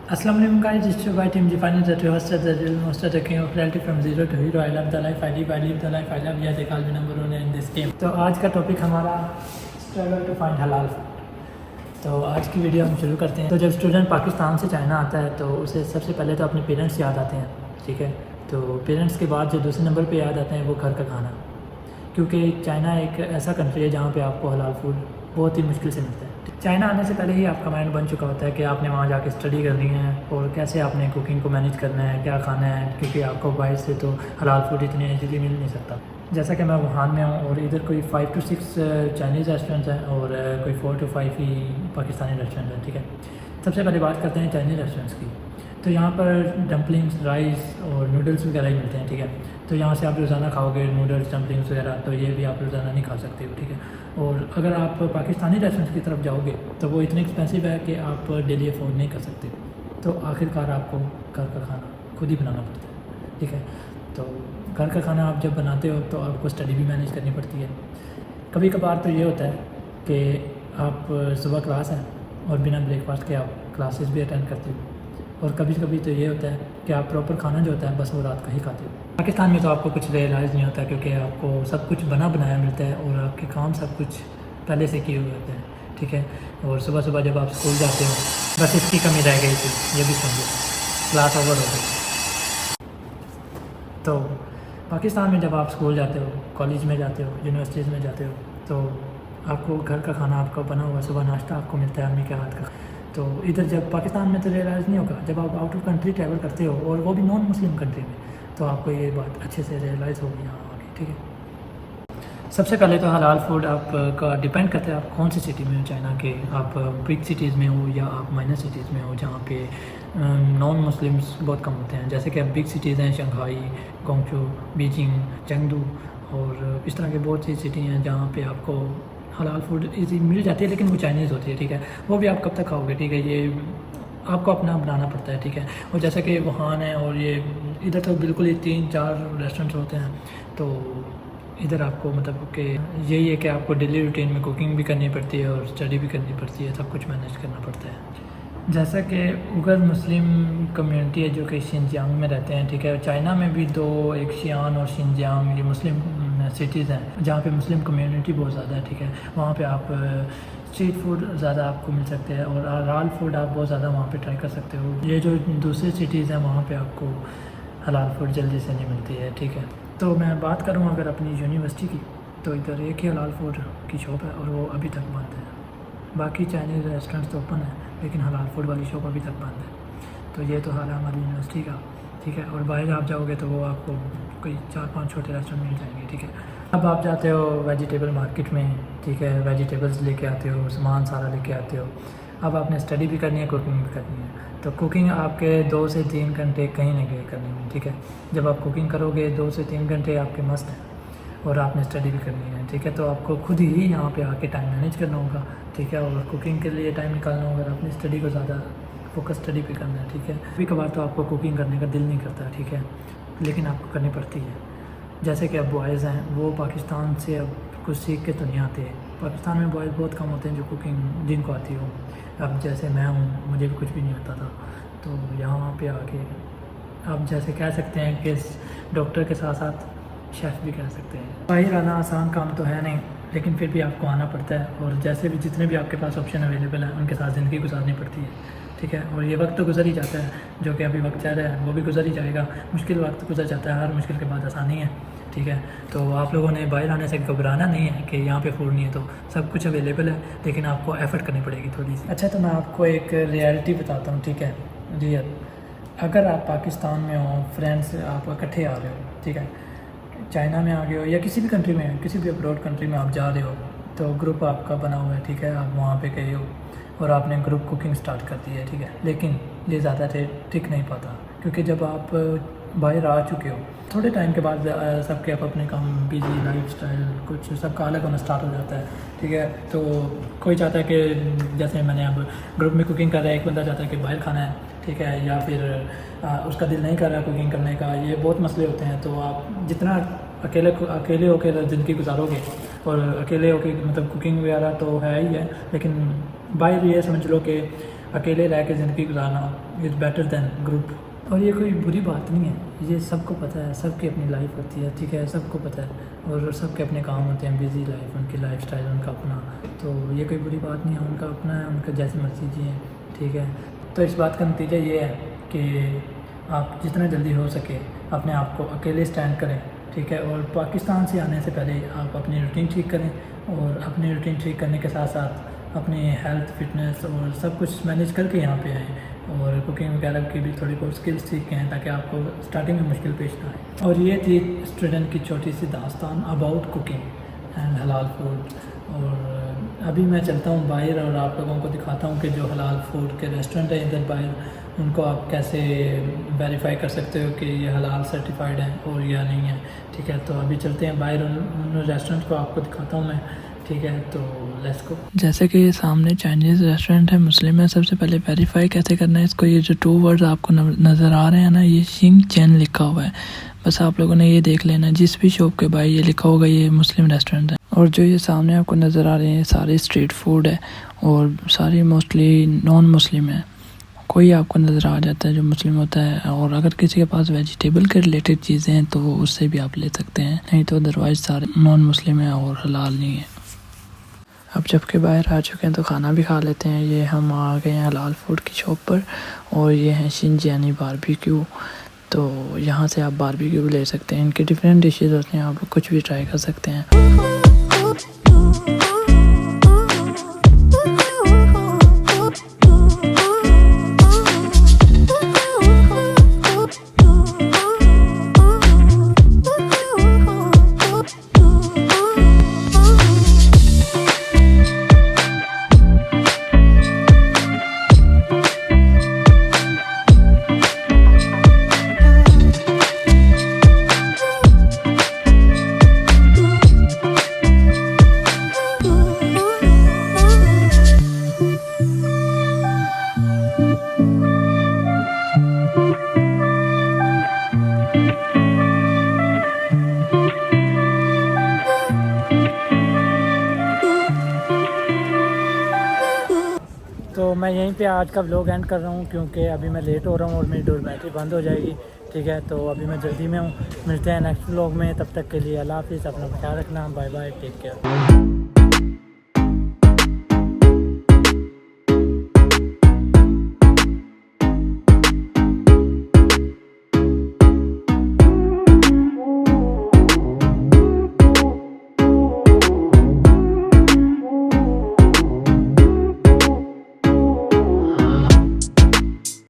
Assalamu alaikum guys, it's your boy Team Definer that you hosted the real monster the king of reality from zero to hero. I love the life I live the life I love. Yeah, देखा भी number 1 in this game. तो आज का topic हमारा struggle to find हलाल food. तो आज की वीडियो हम शुरू करते हैं। तो जब स्टूडेंट पाकिस्तान से चाइना आता है तो उसे सबसे पहले तो अपने पेरेंट्स याद आते हैं, ठीक है। तो पेरेंट्स के बाद जो दूसरे नंबर पे याद आते हैं वो घर का खाना, क्योंकि चाइना एक ऐसा कंट्री है जहाँ पे आपको हलाल फूड बहुत ही मुश्किल से मिलता है। चाइना आने से पहले ही आपका माइंड बन चुका होता है कि आपने वहाँ जाके स्टडी करनी है और कैसे आपने कुकिंग को मैनेज करना है, क्या खाना है, क्योंकि आपको बाहर से तो हलाल फूड इतनी ईजीली मिल नहीं सकता। जैसा कि मैं वुहान में हूँ और इधर कोई 5 to 6 चाइनीज़ रेस्टोरेंट्स हैं और कोई 4 to 5 ही पाकिस्तानी रेस्टोरेंट हैं, ठीक है। सबसे पहले बात करते हैं चाइनीज़ रेस्टोरेंट्स की। तो यहाँ पर डम्पलिंग्स, राइस और नूडल्स वगैरह ही मिलते हैं, ठीक है। तो यहाँ से आप रोज़ाना खाओगे नूडल्स, डम्पलिंग्स वगैरह, तो ये भी आप रोज़ाना नहीं खा सकते हो, ठीक है। और अगर आप पाकिस्तानी रेस्टोरेंट्स की तरफ जाओगे तो वो इतने एक्सपेंसिव है कि आप डेली अफोर्ड नहीं कर सकते। तो आखिरकार आपको घर का खाना खुद ही बनाना पड़ता है, ठीक है। तो घर का खाना आप जब बनाते हो तो आपको स्टडी भी मैनेज करनी पड़ती है। कभी कभार तो ये होता है कि आप सुबह क्लास है और बिना ब्रेकफास्ट के आप क्लासेस भी अटेंड करते हो, और कभी कभी तो ये होता है कि आप प्रॉपर खाना जो होता है बस वो रात का ही खाते हो। पाकिस्तान में तो आपको कुछ रियलाइज़ नहीं होता क्योंकि आपको सब कुछ बना बनाया मिलता है और आपके काम सब कुछ पहले से किए हुए होते हैं, ठीक है। और सुबह सुबह जब आप स्कूल जाते हो बस इसकी कमी रह गई थी, ये भी समझो, क्लास ओवर हो गई। तो पाकिस्तान में जब आप स्कूल जाते हो, कॉलेज में जाते हो, यूनिवर्सिटीज़ में जाते हो, तो आपको घर का खाना आपका बना हुआ सुबह नाश्ता आपको मिलता है अम्मी के हाथ का। तो इधर जब पाकिस्तान में तो रियलाइज़ नहीं होगा, जब आप आउट ऑफ कंट्री ट्रैवल करते हो और वो भी नॉन मुस्लिम कंट्री में, तो आपको ये बात अच्छे से रियलाइज़ होगी यहाँ आगे, ठीक है। सबसे पहले तो हलाल फूड आपका डिपेंड करता है आप कौन सी सिटी में हो चाइना के। आप बिग सिटीज़ में हो या आप माइनर सिटीज़ में हो जहाँ पे नॉन मुस्लिम्स बहुत कम होते हैं। जैसे कि अब बिग सिटीज़ हैं शंघाई, गोंगचू, बीजिंग, चेंगडू और इस तरह के बहुत सी सिटी हैं जहाँ पे आपको हलाल फूड इजी मिल जाती है, लेकिन वो चाइनीज़ होती है, ठीक है। वो भी आप कब तक खाओगे, ठीक है, ये आपको अपना बनाना पड़ता है, ठीक है। और जैसे कि वुहान है और ये इधर तो बिल्कुल ही 3-4 रेस्टोरेंट्स होते हैं। तो इधर आपको मतलब कि यही है कि आपको डेली रूटीन में कुकिंग भी करनी पड़ती है और स्टडी भी करनी पड़ती है, सब कुछ मैनेज करना पड़ता है। जैसा कि उगर मुस्लिम कम्युनिटी है जो कि शिनजियांग में रहते हैं, ठीक है। चाइना में भी दो, एक शियान और शिनजियांग, ये मुस्लिम सिटीज़ हैं जहाँ पे मुस्लिम कम्युनिटी बहुत ज़्यादा है, ठीक है। वहाँ पे आप स्ट्रीट फूड ज़्यादा आपको मिल सकते हैं और हलाल फूड आप बहुत ज़्यादा वहाँ पे ट्राई कर सकते हो। ये जो दूसरी सिटीज़ हैं वहाँ पे आपको हलाल फूड जल्दी से नहीं मिलती है, ठीक है। तो मैं बात करूँ अगर अपनी यूनिवर्सिटी की, तो इधर एक ही हलाल फूड की शॉप है और वो अभी तक बंद है। बाकी चाइनीज़ रेस्टोरेंट्स तो ओपन है लेकिन हलाल फूड वाली शॉप अभी तक बंद है। तो ये तो हाल है हमारी यूनिवर्सिटी का, ठीक है। और बाहर आप जाओगे तो वो आपको कोई 4-5 छोटे रेस्टोरेंट मिल जाएंगे, ठीक है। अब आप जाते हो वेजिटेबल मार्केट में, ठीक है, वेजिटेबल्स लेके आते हो, सामान सारा लेके आते हो। अब आपने स्टडी भी करनी है, कुकिंग भी करनी है, तो कुकिंग आपके 2 से 3 घंटे कहीं ना कहीं करनी है, ठीक है। जब आप कुकिंग करोगे 2 से 3 घंटे आपके मस्त हैं और आपने स्टडी भी करनी है, ठीक है। तो आपको खुद ही यहाँ पे आके टाइम मैनेज करना होगा, ठीक है। और कुकिंग के लिए टाइम निकालना होगा, अपनी स्टडी को ज़्यादा फोकस स्टडी पे करना है, ठीक है। कभी कभार तो आपको कुकिंग करने का दिल नहीं करता, ठीक है, लेकिन आपको करनी पड़ती है। जैसे कि अब बॉयज़ हैं वो पाकिस्तान से अब कुछ सीख के तो नहीं आते। पाकिस्तान में बॉयज़ बहुत कम होते हैं जो कुकिंग जिनको आती हो। अब जैसे मैं हूँ, मुझे भी कुछ भी नहीं आता था, तो यहाँ पे आके आप जैसे कह सकते हैं कि डॉक्टर के साथ साथ शेफ़ भी कह सकते हैं। बाहर आना आसान काम तो है नहीं, लेकिन फिर भी आपको आना पड़ता है और जैसे भी जितने भी आपके पास ऑप्शन अवेलेबल हैं उनके साथ ज़िंदगी गुजारनी पड़ती है, ठीक है। और ये वक्त तो गुजर ही जाता है, जो कि अभी वक्त चल रहा है वो भी गुजर ही जाएगा। मुश्किल वक्त गुजर जाता है, हर मुश्किल के बाद आसानी है, ठीक है। तो आप लोगों ने बाहर आने से घबराना नहीं है कि यहाँ पे फूड नहीं है, तो सब कुछ अवेलेबल है, लेकिन आपको एफ़र्ट करनी पड़ेगी थोड़ी सी। अच्छा, तो मैं आपको एक रियलिटी बताता हूँ, ठीक है, रियल। अगर आप पाकिस्तान में हो, फ्रेंड्स आप इकट्ठे आ रहे हो, ठीक है, चाइना में आ गए हो या किसी भी कंट्री में, किसी भी अब्रॉड कंट्री में आप जा रहे हो, तो ग्रुप आपका बना हुआ है, ठीक है। आप वहाँ पे गए हो और आपने ग्रुप कुकिंग स्टार्ट कर दी है, ठीक है। लेकिन ये ज़्यादा टिक नहीं पाता, क्योंकि जब आप बाहर आ चुके हो थोड़े टाइम के बाद सबके अपने काम, बिजी लाइफस्टाइल, कुछ सबका अलग होना स्टार्ट हो जाता है, ठीक है। तो कोई चाहता है कि जैसे मैंने अब ग्रुप में कुकिंग कर रहा है, एक बंदा चाहता है कि बाहर खाना है, ठीक है, या फिर उसका दिल नहीं कर रहा कुकिंग करने का। ये बहुत मसले होते हैं। तो आप जितना अकेले होकर ज़िंदगी गुजारोगे, और अकेले होकर मतलब कुकिंग वगैरह तो है ही है, लेकिन बाहर ये समझ लो कि अकेले रह के ज़िंदगी गुजारना इज़ बेटर दैन ग्रुप। और ये कोई बुरी बात नहीं है, ये सबको पता है, सबकी अपनी लाइफ होती है, ठीक है, सबको पता है, और सबके अपने काम होते हैं, बिज़ी लाइफ, उनकी लाइफस्टाइल उनका अपना, तो ये कोई बुरी बात नहीं है, उनका अपना है, उनका जैसे मर्जी जिए, ठीक है। तो इस बात का नतीजा ये है कि आप जितना जल्दी हो सके अपने आप को अकेले स्टैंड करें, ठीक है, और पाकिस्तान से आने से पहले आप अपनी रूटीन ठीक करें, और अपनी रूटीन ठीक करने के साथ साथ अपनी हेल्थ, फिटनेस और सब कुछ मैनेज करके यहाँ पे आएँ, और कुकिंग वगैरह की भी थोड़ी बहुत स्किल्स सीखें हैं ताकि आपको स्टार्टिंग में मुश्किल पेश ना आए। और ये थी स्टूडेंट की छोटी सी दास्तान अबाउट कुकिंग एंड हलाल फूड। और अभी मैं चलता हूँ बाहर और आप लोगों को दिखाता हूँ कि जो हलाल फूड के रेस्टोरेंट है इधर बाहर, उनको आप कैसे वेरीफाई कर सकते हो कि ये हलाल सर्टिफाइड है और या नहीं है, ठीक है। तो अभी चलते हैं बाहर, उन रेस्टोरेंट को आपको दिखाता हूँ मैं, ठीक है, तो लेट्स गो। जैसे कि ये सामने चाइनीज़ रेस्टोरेंट है, मुस्लिम है। सबसे पहले वेरीफाई कैसे करना है इसको, ये जो 2 वर्ड्स आपको नज़र आ रहे हैं ना, ये शिंग चैन लिखा हुआ है, बस आप लोगों ने ये देख लेना। जिस भी शॉप के भाई ये लिखा होगा ये मुस्लिम रेस्टोरेंट है। और जो ये सामने आपको नज़र आ रहे हैं सारे स्ट्रीट फूड है और सारी मोस्टली नॉन मुस्लिम है। कोई आपको नज़र आ जाता है जो मुस्लिम होता है, और अगर किसी के पास वेजिटेबल के रिलेटेड चीज़ें हैं तो उससे भी आप ले सकते हैं, नहीं तो अदरवाइज़ सारे नॉन मुस्लिम है और हलाल नहीं है। अब जब के बाहर आ चुके हैं तो खाना भी खा लेते हैं। ये हम आ गए हैं हलाल फूड की शॉप पर, और ये है शिनजियानी बारबेक्यू। तो यहाँ से आप बारबेक्यू भी ले सकते हैं, इनके डिफरेंट डिशेज़ होते हैं, आप कुछ भी ट्राई कर सकते हैं। तो मैं यहीं पे आज का व्लॉग एंड कर रहा हूँ क्योंकि अभी मैं लेट हो रहा हूँ और मेरी डोर बैटरी बंद हो जाएगी, ठीक है। तो अभी मैं जल्दी में हूँ, मिलते हैं नेक्स्ट व्लॉग में, तब तक के लिए अल्लाह हाफिज़, अपना ख्याल रखना, बाय बाय, टेक केयर।